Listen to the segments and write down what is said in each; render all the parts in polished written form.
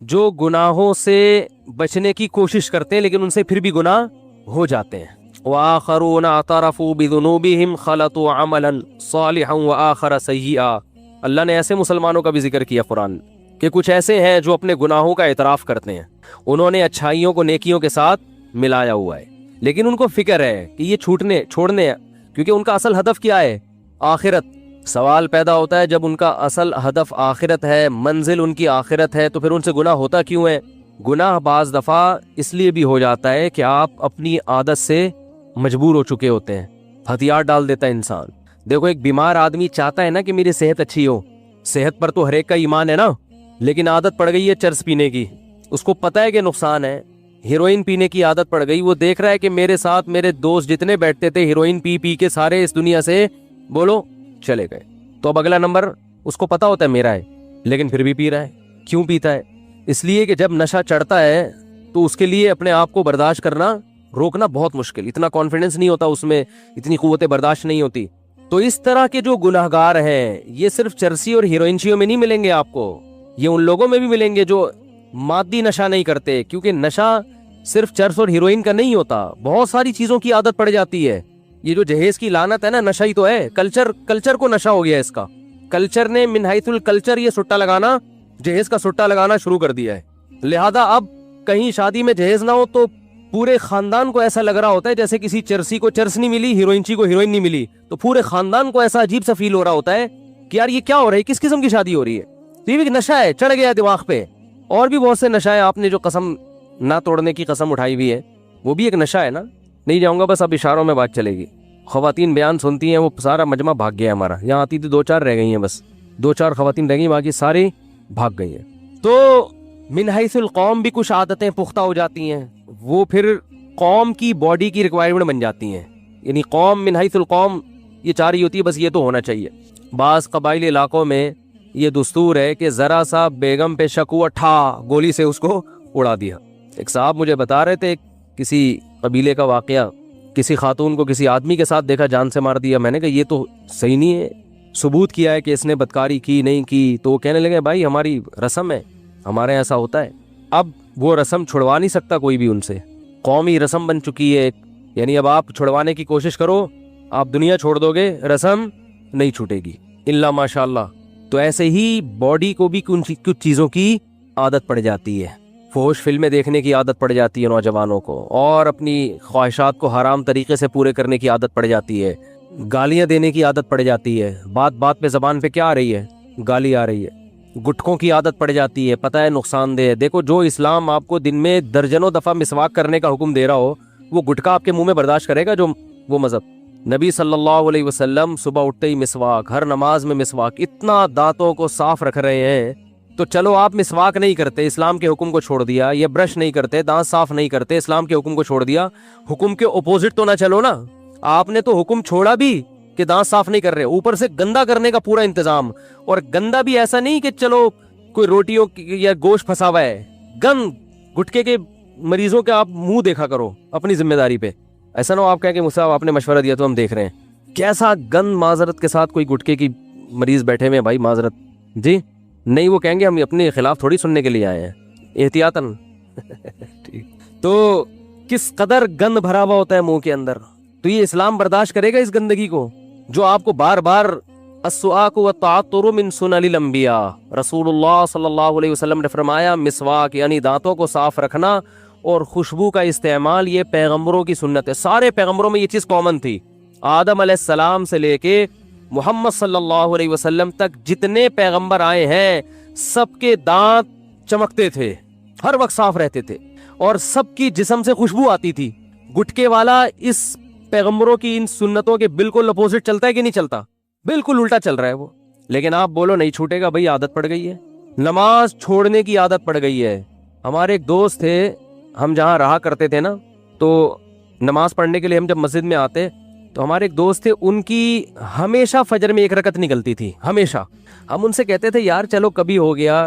جو گناہوں سے بچنے کی کوشش کرتے ہیں لیکن ان سے پھر بھی گناہ ہو جاتے ہیں. وآخرون اعترفوا بذنوبهم خلطوا عملا صالحا وآخر سیئا. اللہ نے ایسے مسلمانوں کا بھی ذکر کیا قرآن کہ کچھ ایسے ہیں جو اپنے گناہوں کا اعتراف کرتے ہیں, انہوں نے اچھائیوں کو نیکیوں کے ساتھ ملایا ہوا ہے, لیکن ان کو فکر ہے کہ یہ چھوڑنے ہیں, کیونکہ ان کا اصل ہدف کیا ہے؟ آخرت. سوال پیدا ہوتا ہے جب ان کا اصل ہدف آخرت ہے, منزل ان کی آخرت ہے, تو پھر ان سے گناہ ہوتا کیوں ہے؟ گناہ بعض دفعہ اس لیے بھی ہو جاتا ہے کہ آپ اپنی عادت سے مجبور ہو چکے ہوتے ہیں, ہتھیار ڈال دیتا ہے انسان. دیکھو ایک بیمار آدمی چاہتا ہے نا کہ میری صحت اچھی ہو, صحت پر تو ہر ایک کا ایمان ہے نا, لیکن عادت پڑ گئی ہے چرس پینے کی, اس کو پتہ ہے کہ نقصان ہے. ہیروئن پینے کی عادت پڑ گئی, وہ دیکھ رہا ہے کہ میرے ساتھ میرے دوست جتنے بیٹھتے تھے ہیروئن پی پی کے سارے اس دنیا سے بولو چلے گئے, تو اب اگلا نمبر اس کو پتا ہوتا ہے میرا ہے, لیکن پھر بھی پی رہا ہے. کیوں پیتا ہے؟ اس لیے کہ جب نشہ چڑھتا ہے تو اس کے لیے اپنے آپ کو برداشت کرنا روکنا بہت مشکل, اتنا کانفیڈنس نہیں ہوتا اس میں, اتنی قوت برداشت نہیں ہوتی. تو اس طرح کے جو گناہگار ہیں یہ صرف چرسی اور ہیروئنچیوں میں نہیں ملیں گے آپ کو, یہ ان لوگوں میں بھی ملیں گے جو مادی نشہ نہیں کرتے, کیونکہ نشہ صرف چرس اور ہیروئن کا نہیں ہوتا, بہت ساری چیزوں کی عادت پڑ جاتی ہے. یہ جو جہیز کی لعنت ہے نا, نشہ ہی تو ہے. کلچر کو نشہ ہو گیا اس کا, کلچر نے من حیث الکلچر یہ سٹا لگانا, جہیز کا سٹا لگانا شروع کر دیا ہے. لہذا اب کہیں شادی میں جہیز نہ ہو تو پورے خاندان کو ایسا لگ رہا ہوتا ہے جیسے کسی چرسی کو چرس نہیں ملی, ہیروئنچی کو ہیروئن نہیں ملی, تو پورے خاندان کو ایسا عجیب سا فیل ہو رہا ہوتا ہے کہ یار یہ کیا ہو رہا ہے, کس قسم کی شادی ہو رہی ہے. یہ بھی نشہ ہے, چڑھ گیا دماغ پہ. اور بھی بہت سے نشہ ہے, آپ نے جو قسم نہ توڑنے کی قسم اٹھائی ہوئی ہے وہ بھی ایک نشہ ہے نا. نہیں جاؤں گا, بس اب اشاروں میں بات چلے گی. خواتین بیان سنتی ہیں, وہ سارا مجمع بھاگ گیا ہمارا, یہاں آتی تھی 2-4 رہ گئی ہیں, بس 2-4 خواتین رہ گئی, باقی ساری بھاگ گئی ہیں. تو من حیث القوم بھی کچھ عادتیں پختہ ہو جاتی ہیں, وہ پھر قوم کی باڈی کی ریکوائرمنٹ بن جاتی ہیں. یعنی قوم من حیث القوم یہ چاہ رہی ہوتی ہے بس یہ تو ہونا چاہیے. بعض قبائلی علاقوں میں یہ دستور ہے کہ ذرا سا بیگم پہ شک ہوا, ٹھا گولی سے اس کو اڑا دیا. ایک صاحب مجھے بتا رہے تھے کسی قبیلے کا واقعہ, کسی خاتون کو کسی آدمی کے ساتھ دیکھا, جان سے مار دیا. میں نے کہا یہ تو صحیح نہیں ہے, ثبوت کیا ہے کہ اس نے بدکاری کی نہیں کی. تو وہ کہنے لگے بھائی ہماری رسم ہے, ہمارے ایسا ہوتا ہے. اب وہ رسم چھڑوا نہیں سکتا کوئی بھی ان سے, قومی رسم بن چکی ہے. یعنی اب آپ چھڑوانے کی کوشش کرو, آپ دنیا چھوڑ دو گے, رسم نہیں چھوٹے گی الا ماشاء اللہ. تو ایسے ہی باڈی کو بھی کچھ چیزوں کی عادت پڑ جاتی ہے. فحش فلمیں دیکھنے کی عادت پڑ جاتی ہے نوجوانوں کو, اور اپنی خواہشات کو حرام طریقے سے پورے کرنے کی عادت پڑ جاتی ہے. گالیاں دینے کی عادت پڑ جاتی ہے, بات بات پہ زبان پہ کیا آ رہی ہے؟ گالی آ رہی ہے. گٹکوں کی عادت پڑ جاتی ہے, پتہ ہے نقصان دہ ہے. دیکھو جو اسلام آپ کو دن میں درجنوں دفعہ مسواک کرنے کا حکم دے رہا ہو, وہ گٹکا آپ کے منہ میں برداشت کرے گا جو وہ مذہب؟ نبی صلی اللہ علیہ وسلم صبح اٹھتے ہی مسواک, ہر نماز میں مسواک, اتنا دانتوں کو صاف رکھ رہے ہیں. تو چلو آپ مسواک نہیں کرتے, اسلام کے حکم کو چھوڑ دیا, یہ برش نہیں کرتے, دانت صاف نہیں کرتے, اسلام کے حکم کو چھوڑ دیا. حکم کے اپوزٹ تو نہ چلو نا, آپ نے تو حکم چھوڑا بھی کہ دانت صاف نہیں کر رہے, اوپر سے گندا کرنے کا پورا انتظام. اور گندا بھی ایسا نہیں کہ چلو کوئی روٹیوں یا گوشت پھنسا ہوا ہے, گند گٹکے کے مریضوں کے آپ منہ دیکھا کرو اپنی ذمہ داری پہ. ایسا نہ ہو آپ کہیں کہ مجھ سے آپ نے مشورہ دیا تو ہم دیکھ رہے ہیں. کیسا گند معذرت کے ساتھ کوئی گٹکے کی مریض بیٹھے ہوئے ہیں بھائی, معذرت جی نہیں, وہ کہیں گے ہم اپنے خلاف تھوڑی سننے کے لیے آئے ہیں, احتیاطاً. تو کس قدر گند بھرا ہوا ہوتا ہے منہ کے اندر. تو یہ اسلام برداشت کرے گا اس گندگی کو جو آپ کو بار بار السواک والتعطر من سنن الانبیاء, رسول اللہ صلی اللہ علیہ وسلم نے فرمایا مسواک یعنی دانتوں کو صاف رکھنا اور خوشبو کا استعمال یہ پیغمبروں کی سنت ہے. سارے پیغمبروں میں یہ چیز کامن تھی. آدم علیہ السلام سے لے کے محمد صلی اللہ علیہ وسلم تک جتنے پیغمبر آئے ہیں سب کے دانت چمکتے تھے, ہر وقت صاف رہتے تھے, اور سب کی جسم سے خوشبو آتی تھی. گٹکے والا اس پیغمبروں کی ان سنتوں کے بالکل اپوزٹ چلتا ہے کہ نہیں چلتا؟ بالکل الٹا چل رہا ہے وہ. لیکن آپ بولو نہیں چھوٹے گا, بھائی عادت پڑ گئی ہے. نماز چھوڑنے کی عادت پڑ گئی ہے. ہمارے ایک دوست تھے, ہم جہاں رہا کرتے تھے نا, تو نماز پڑھنے کے لیے ہم جب مسجد میں آتے تو ہمارے ایک دوست تھے, ان کی ہمیشہ فجر میں 1 رکعت نکلتی تھی, ہمیشہ. ہم ان سے کہتے تھے یار چلو کبھی ہو گیا,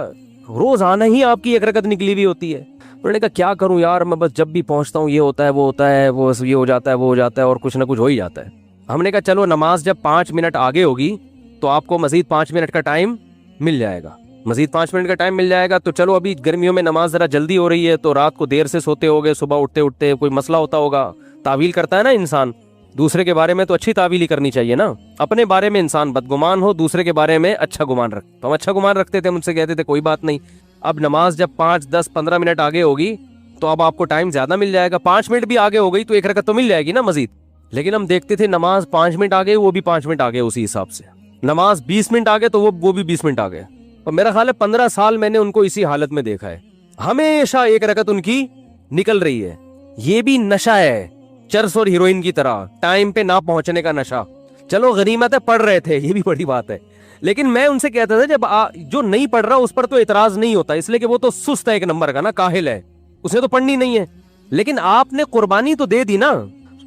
روز آنا ہی آپ کی 1 رکعت نکلی ہوئی ہوتی ہے. انہوں نے کہا کیا کروں یار, میں بس جب بھی پہنچتا ہوں یہ ہوتا ہے وہ ہوتا ہے, وہ یہ ہو جاتا ہے وہ ہو جاتا ہے, اور کچھ نہ کچھ ہو ہی جاتا ہے. ہم نے کہا چلو نماز جب 5 منٹ آگے ہوگی تو آپ کو مزید 5 منٹ کا ٹائم مل جائے گا. مزید 5 منٹ کا ٹائم مل جائے گا تو چلو ابھی گرمیوں میں نماز ذرا جلدی ہو رہی ہے تو رات کو دیر سے سوتے ہوگے, صبح اٹھتے اٹھتے کوئی مسئلہ ہوتا ہوگا, تعویل کرتا ہے نا انسان. دوسرے کے بارے میں تو اچھی تعویل ہی کرنی چاہیے نا. اپنے بارے میں انسان بدگمان ہو, دوسرے کے بارے میں اچھا گمان رکھ. تو ہم اچھا گمان رکھتے تھے, مجھ سے کہتے تھے کوئی بات نہیں. اب نماز جب 5, 10, 15 منٹ آگے ہوگی تو اب آپ کو ٹائم زیادہ مل جائے گا. 5 منٹ بھی آگے ہو گئی تو 1 رکعت تو مل جائے گی نا مزید. لیکن ہم دیکھتے تھے نماز 5 منٹ آگے, وہ بھی 5 منٹ آگے اسی حساب سے. نماز 20 منٹ آگے تو وہ بھی 20 منٹ آگے. اور میرا خیال ہے 15 سال میں نے ان کو اسی حالت میں دیکھا ہے, ہمیشہ 1 رکعت ان کی نکل رہی ہے. یہ بھی نشہ ہے, چرس اور ہیروئن کی طرح, ٹائم پہ نہ پہنچنے کا نشہ. چلو غنیمت ہے پڑھ رہے تھے, یہ بھی بڑی بات ہے. لیکن میں ان سے کہتا تھا جب جو نہیں پڑھ رہا اس پر تو اعتراض نہیں ہوتا, اس لیے کہ وہ تو سست ہے ایک نمبر کا نا, کاہل ہے, اسے تو پڑھنی نہیں ہے. لیکن آپ نے قربانی تو دے دی نا,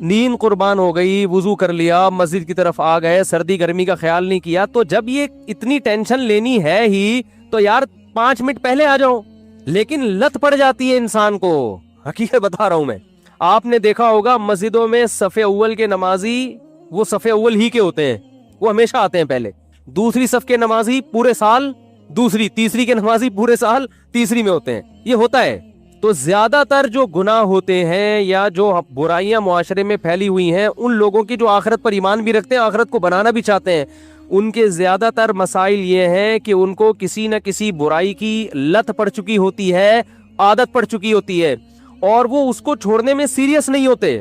نیند قربان ہو گئی, وضو کر لیا, مسجد کی طرف آ گئے, سردی گرمی کا خیال نہیں کیا. تو جب یہ اتنی ٹینشن لینی ہے ہی تو یار 5 منٹ پہلے آ جاؤ. لیکن لت پڑ جاتی ہے انسان کو, حقیقت بتا رہا ہوں میں. آپ نے دیکھا ہوگا مسجدوں میں صف اول کے نمازی وہ صف اول ہی کے ہوتے ہیں, وہ ہمیشہ آتے ہیں پہلے. دوسری صف کے نمازی پورے سال دوسری, تیسری کے نمازی پورے سال تیسری میں ہوتے ہیں. یہ ہوتا ہے. تو زیادہ تر جو گناہ ہوتے ہیں یا جو برائیاں معاشرے میں پھیلی ہوئی ہیں, ان لوگوں کی جو آخرت پر ایمان بھی رکھتے ہیں, آخرت کو بنانا بھی چاہتے ہیں, ان کے زیادہ تر مسائل یہ ہیں کہ ان کو کسی نہ کسی برائی کی لت پڑ چکی ہوتی ہے, عادت پڑ چکی ہوتی ہے, اور وہ اس کو چھوڑنے میں سیریس نہیں ہوتے,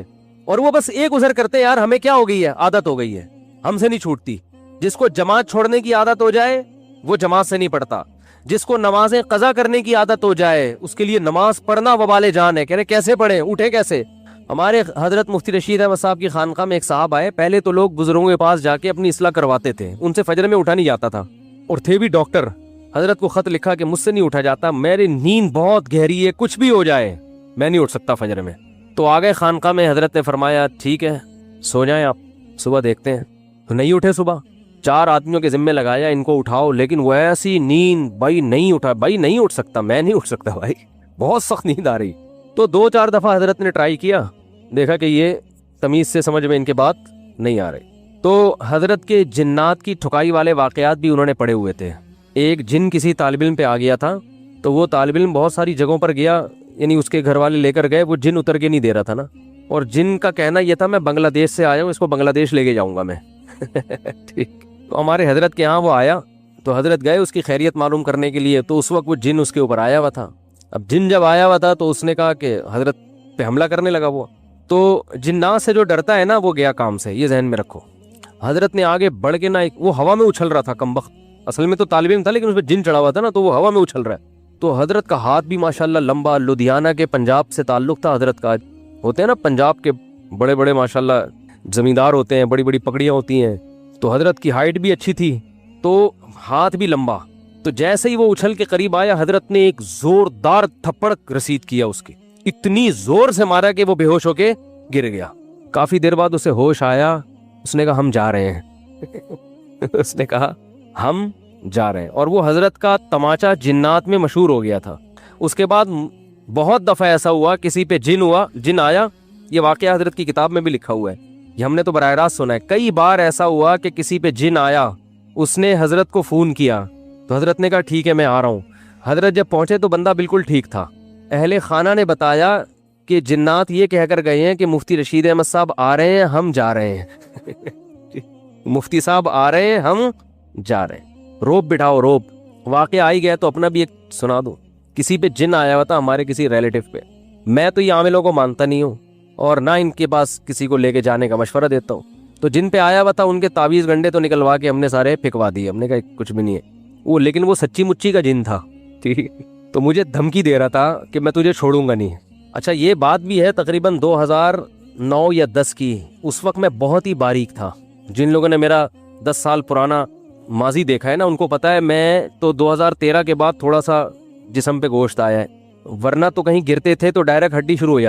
اور وہ بس ایک گزر کرتے ہیں, یار ہمیں کیا ہو گئی ہے, عادت ہو گئی ہے, ہم سے نہیں چھوٹتی. جس کو جماعت چھوڑنے کی عادت ہو جائے وہ جماعت سے نہیں پڑھتا. جس کو نمازیں قضا کرنے کی عادت ہو جائے اس کے لیے نماز پڑھنا وبال جان ہے. کہہ رہے کیسے پڑھیں, اٹھے کیسے. ہمارے حضرت مفتی رشید احمد صاحب کی خانقاہ میں ایک صاحب آئے. پہلے تو لوگ بزرگوں کے پاس جا کے اپنی اصلاح کرواتے تھے, ان سے فجر میں اٹھا نہیں جاتا تھا, اور تھے بھی ڈاکٹر. حضرت کو خط لکھا کہ مجھ سے نہیں اٹھا جاتا, میری نیند بہت گہری ہے, کچھ بھی ہو جائے میں نہیں اٹھ سکتا فجر میں. تو آ گئے خانقاہ میں, حضرت نے فرمایا ٹھیک ہے سو جائیں آپ, صبح دیکھتے ہیں. تو نہیں اٹھے صبح, 4 آدمیوں کے ذمہ لگایا ان کو اٹھاؤ, لیکن وہ ایسی نیند, بھائی نہیں اٹھا, بھائی نہیں اٹھ سکتا, میں نہیں اٹھ سکتا بھائی, بہت سخت نیند آ رہی. تو 2-4 دفعہ حضرت نے ٹرائی کیا, دیکھا کہ یہ تمیز سے سمجھ میں ان کے بات نہیں آ رہی. تو حضرت کے جنات کی ٹھکائی والے واقعات بھی انہوں نے پڑھے ہوئے تھے. ایک جن کسی طالب علم پہ آ گیا تھا, تو وہ طالب علم بہت ساری جگہوں پر گیا, یعنی اس کے گھر والے لے کر گئے, وہ جن اتر کے نہیں دے رہا تھا نا, اور جن کا کہنا یہ تھا میں بنگلہ دیش سے آیا ہوں, اس کو بنگلہ دیش لے کے جاؤں گا میں. ٹھیک. تو ہمارے حضرت کے ہاں وہ آیا, تو حضرت گئے اس کی خیریت معلوم کرنے کے لیے. تو اس وقت وہ جن اس کے اوپر آیا ہوا تھا. اب جن جب آیا ہوا تھا تو اس نے کہا کہ حضرت پہ حملہ کرنے لگا وہ. تو جنات سے جو ڈرتا ہے نا وہ گیا کام سے, یہ ذہن میں رکھو. حضرت نے آگے بڑھ کے نا, وہ ہوا میں اچھل رہا تھا کمبخت, اصل میں تو طالب علم تھا لیکن اس پہ جن چڑھا ہوا تھا نا, تو وہ ہوا میں اچھل رہا ہے. تو حضرت کا ہاتھ بھی ماشاءاللہ لمبا, لدھیانہ کے پنجاب سے تعلق تھا حضرت کا. ہوتے ہیں نا پنجاب کے بڑے بڑے ماشاءاللہ زمیندار ہوتے ہیں, بڑی بڑی پگڑیاں ہوتی ہیں. تو حضرت کی ہائٹ بھی اچھی تھی, تو ہاتھ بھی لمبا. تو جیسے ہی وہ اچھل کے قریب آیا, حضرت نے ایک زوردار تھپڑ رسید کیا اس کی, اتنی زور سے مارا کہ وہ بے ہوش ہو کے گر گیا. کافی دیر بعد اسے ہوش آیا, اس نے کہا ہم جا رہے ہیں. اس نے کہا ہم جا رہے ہیں. اور وہ حضرت کا تماچا جنات میں مشہور ہو گیا تھا. اس کے بعد بہت دفعہ ایسا ہوا کسی پہ جن آیا. یہ واقعہ حضرت کی کتاب میں بھی لکھا ہوا ہے, یہ ہم نے تو براہ راست سنا ہے. کئی بار ایسا ہوا کہ کسی پہ جن آیا, اس نے حضرت کو فون کیا, تو حضرت نے کہا ٹھیک ہے میں آ رہا ہوں. حضرت جب پہنچے تو بندہ بالکل ٹھیک تھا. اہل خانہ نے بتایا کہ جنات یہ کہہ کر گئے ہیں کہ مفتی رشید احمد صاحب آ رہے ہیں, ہم جا رہے ہیں. مفتی صاحب آ رہے ہیں, ہم جا رہے ہیں. روب بٹھاؤ روب. واقعہ آئی گیا تو اپنا بھی ایک سنا دو. کسی پہ جن آیا ہوا تھا ہمارے کسی ریلیٹو پہ. میں تو یہ عاملوں کو مانتا نہیں ہوں, اور نہ ان کے پاس کسی کو لے کے جانے کا مشورہ دیتا ہوں. تو جن پہ آیا ہوا تھا ان کے تعویذ گنڈے تو نکلوا کے ہم نے سارے پھینکوا دیے. ہم نے کہا کچھ بھی نہیں ہے وہ, لیکن وہ سچی مچی کا جن تھا. ٹھیک. تو مجھے دھمکی دے رہا تھا کہ میں تجھے چھوڑوں گا نہیں. اچھا یہ بات بھی ہے تقریباً 2009 یا 10 کی. اس وقت میں بہت ہی باریک تھا. جن لوگوں نے میرا 10 سال پرانا ماضی دیکھا ہے نا, ان کو پتا ہے میں تو 2013 کے بعد تھوڑا سا جسم پہ گوشت آیا ہے, ورنہ تو کہیں گرتے تھے تو ڈائریکٹ ہڈی شروع ہو جاتی.